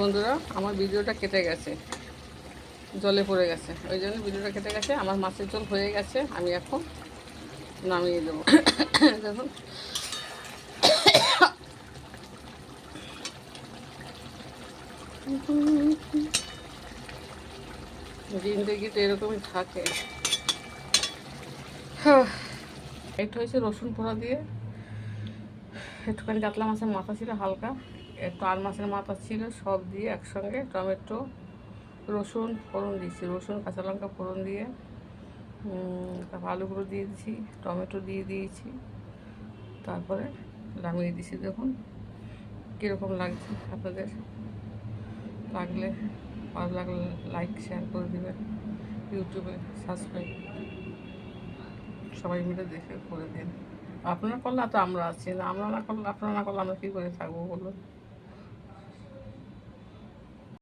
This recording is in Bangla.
বন্ধুরা, আমার ভিডিওটা কেটে গেছে, জলে পড়ে গেছে, ওই জন্য ভিডিওটা কেটে গেছে। আমার মাছের ঝোল হয়ে গেছে, আমি এখন নামিয়ে দেবো। দেখুন, জিন্দগি তো এরকমই থাকে। একটু হয়েছে রসুন পোড়া দিয়ে, একটুখানি কাতলা মাছের মাথা ছিল হালকা, একটু আর মাছের মাথা ছিল, সব দিয়ে একসঙ্গে টমেটো রসুন ফোড়ন দিয়েছি, রসুন কাঁচা লঙ্কা ফোড়ন দিয়ে তারপর আলুগুলো দিয়ে দিয়েছি, টমেটো দিয়ে দিয়েছি, তারপরে নামিয়ে দিয়েছি। দেখুন কীরকম লাগছে। আপনাদের লাগলে, ভালো লাগলে লাইক শেয়ার করে দেবেন, ইউটিউবে সাবস্ক্রাইব সবাই মিলে দেখে করে দিন। আপনারা করলে তো আমরা আছি না, আমরা না করলে, আপনারা না করলে আমরা কী করে থাকবো বলুন।